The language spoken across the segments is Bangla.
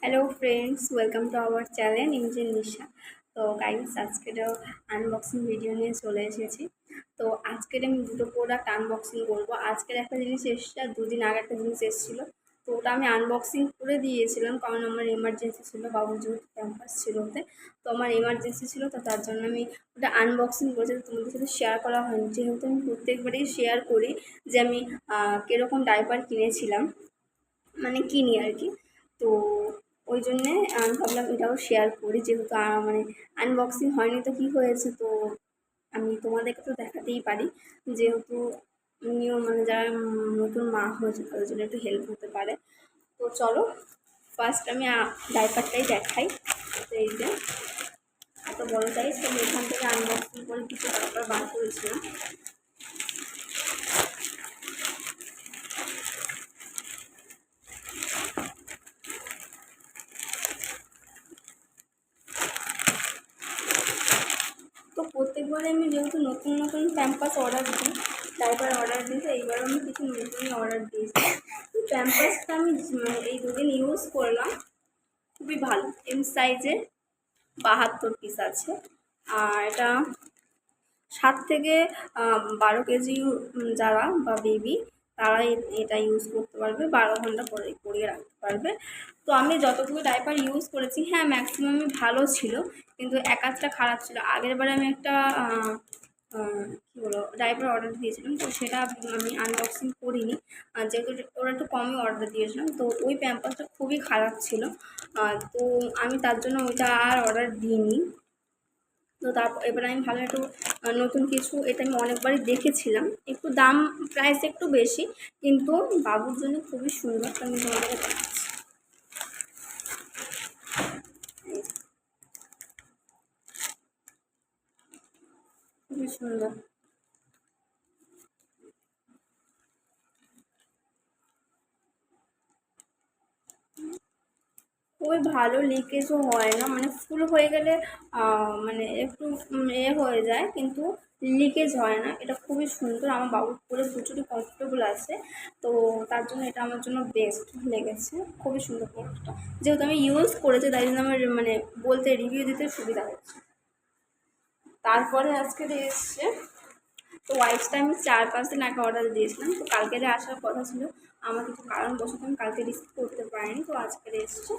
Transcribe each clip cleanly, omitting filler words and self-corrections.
Hello friends, welcome to our channel engine Nisha. তো গাইস, আজকেরও আনবক্সিং ভিডিও নিয়ে চলে এসেছি। তো আজকের আমি দুটো প্রোডাক্ট আনবক্সিং করব। আজকের একটা জিনিস এসেছে আর দুদিন আগে একটা জিনিস এসেছিলো। তো ওটা আমি আনবক্সিং করে দিয়েছিলাম, কারণ আমার এমার্জেন্সি ছিল, বাবুর যেহেতু ক্যাম্পাস ছিল ওতে। তো আমার এমার্জেন্সি ছিল, তো তার জন্য আমি ওটা আনবক্সিং করেছি। তোমাদের সাথে শেয়ার করা হয়নি, যেহেতু আমি প্রত্যেকবারেই শেয়ার করি যে আমি কীরকম ডাইপার কিনেছিলাম, মানে কিনি আর কি। তো ওই জন্যে আমি ভাবলাম এটাও শেয়ার করি, যেহেতু মানে আনবক্সিং হয়নি তো কী হয়েছে, তো আমি তোমাদেরকে তো দেখাতেই পারি, যেহেতু নিয়ম মানে যারা নতুন মা হয়েছে তাদের জন্য একটু হেল্প হতে পারে। তো চলো ফার্স্ট আমি ডাইপারটাই দেখাই। তো এই যে এত বড় সাইজ, তো এখান থেকে আনবক্সিং করে কিছু ডাইপার বার করেছিলাম। তো প্রত্যেকবারে আমি যেহেতু নতুন নতুন প্যাম্পাস অর্ডার দিই, ডাইপার অর্ডার দিই, তো এইবারও আমি কিছু নতুনই অর্ডার দিয়েছি। তো প্যাম্পাসটা আমি এই দুদিন ইউজ করলাম, খুবই ভালো। এম সাইজের 72 পিস আছে, আর এটা 7 থেকে 12 কেজি যারা বা বেবি তারা এটা ইউজ করতে পারবে, 12 ঘন্টা পরে পরিয়ে রাখতে পারবে। তো আমি যতটুকু ডাইপার ইউজ করেছি, হ্যাঁ ম্যাক্সিমামই ভালো ছিল, কিন্তু এক আধটা খারাপ ছিল। আগের বারে আমি একটা কী বলো ডাইপার অর্ডার দিয়েছিলাম, তো সেটা আমি আনবক্সিং করিনি, যেহেতু ওরা একটু কমই অর্ডার দিয়েছিলাম। তো ওই প্যাম্পাসটা খুবই খারাপ ছিল, তো আমি তার জন্য ওইটা আর অর্ডার দিইনি। তো তারপর এবার আমি ভালো একটু নতুন কিছু, এটা আমি অনেকবারই দেখেছিলাম, একটু দাম প্রাইস একটু বেশি, কিন্তু বাবুর জন্য খুবই সুন্দর। তো আমি তোমাদেরকে দেখাচ্ছি, খুবই সুন্দর। খুবই ভালো, লিকেজও হয় না, মানে ফুল হয়ে গেলে মানে একটু হয়ে যায়, কিন্তু লিকেজ হয় না। এটা খুবই সুন্দর, আমার বাবুর পরে প্রচুরই কমফোর্টেবল আছে, তো তার জন্য এটা আমার জন্য বেস্ট লেগেছে। খুবই সুন্দর প্রোডাক্টটা, যেহেতু আমি ইউজ করেছি তাই জন্য আমার মানে বলতে রিভিউ দিতে সুবিধা হচ্ছে। তারপরে আজকে এসছে, তো ওয়াইপসটা আমি 4-5 দিন আগে অর্ডার দিয়েছিলাম, তো কালকে আসার কথা ছিল, আমার কিছু কারণবশত আমি কালকে রিসিভ করতে পারিনি, তো আজকে এসছে।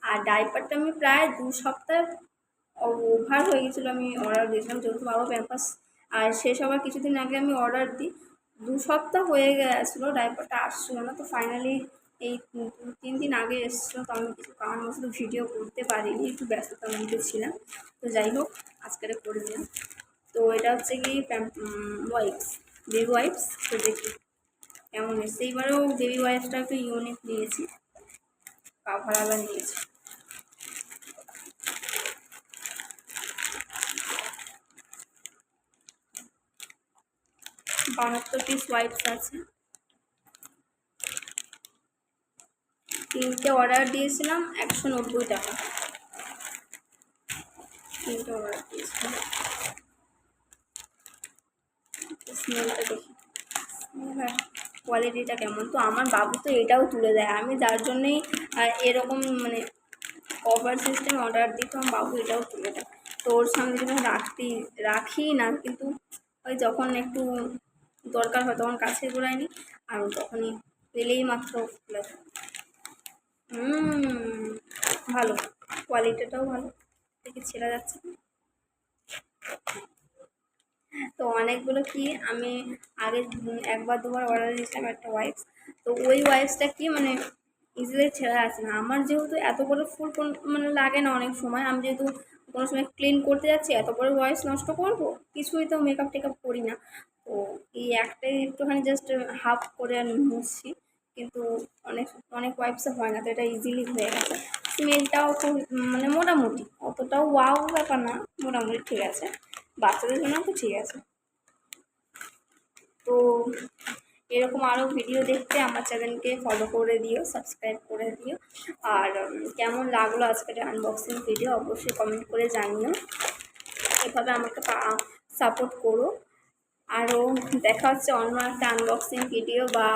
আর ডাইপারটা আমি প্রায় 2 সপ্তাহ ওভার হয়ে গেছিলো আমি অর্ডার দিয়েছিলাম, যেহেতু বাবা প্যাম্পাস আর শেষ হওয়ার কিছুদিন আগে আমি অর্ডার দিই। 2 সপ্তাহ হয়ে গেছিলো, ডাইপারটা আসছিলো না, তো ফাইনালি এই 2-3 দিন আগে এসেছিলো। তো আমি কিছু কারণবশত ভিডিও করতে পারিনি, একটু ব্যস্ততার মধ্যে ছিলাম। তো যাই হোক, আজকে করে দিলাম। তো এটা হচ্ছে কি ওয়াইপস, বেবি ওয়াইপস। তো দেখি কেমন এসছে। এইবারেও বেবি ওয়াইপসটা একটু ইউনিক নিয়েছি, কাভার আলা নিয়েছি। 72 পিস ওয়াইপস আছে। 3টে অর্ডার দিয়েছিলাম, 190 টাকা। 3টে অর্ডার দিয়েছিলাম। স্মেলটা দেখি, হ্যাঁ কোয়ালিটিটা কেমন। তো আমার বাবু তো এটাও তুলে দেয়, আমি যার জন্যেই এরকম মানে কভার সিস্টেম অর্ডার দিই, তো আমার বাবু এটাও তুলে দেয়। তো ওর সামনে যদি আমি রাখি না, কিন্তু ওই যখন একটু দরকার হয় তখন কাছে ঘোরায় নিই, আর তখনই পেলেই মাত্র তুলে দেয়। ভালো, কোয়ালিটিটাও ভালো, দেখি ছেড়া যাচ্ছে না। তো অনেকগুলো কি আমি আগে একবার দুবার অর্ডার দিয়েছিলাম একটা ওয়াইপস, তো ওই ওয়াইপসটা কি মানে ইজিলি ছেঁড়া আছে না। আমার যেহেতু এত বড় ফুল মানে লাগে না অনেক সময়, আমি যেহেতু কোনো সময় ক্লিন করতে যাচ্ছি, এত বড় ওয়াইপস নষ্ট করবো, কিছুই তো মেকআপ টেকআপ করি না। তো এই একটাই একটুখানি জাস্ট হাফ করে মুছছি, কিন্তু অনেক অনেক ওয়াইপসে হয় না, তো এটা ইজিলি হয়ে গেছে। স্মেলটাও খুব মানে মোটামুটি, অতটাও ওয়াও ব্যাপার না, মোটামুটি ঠিক আছে, বাচ্চাদের জন্য তো ঠিক আছে। তো এরকম আরও ভিডিও দেখতে আমার চ্যানেলকে ফলো করে দিও, সাবস্ক্রাইব করে দিও। আর কেমন লাগলো আজকের আনবক্সিং ভিডিও অবশ্যই কমেন্ট করে জানিও, এভাবে আমাকে সাপোর্ট করো। আরও দেখা হচ্ছে অন্য একটা আনবক্সিং ভিডিও বা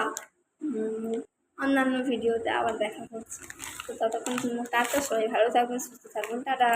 অন্যান্য ভিডিওতে আবার দেখা হচ্ছে। তো ততক্ষণ টাটা, সবাই ভালো থাকবেন, সুস্থ থাকবেন, টাটা।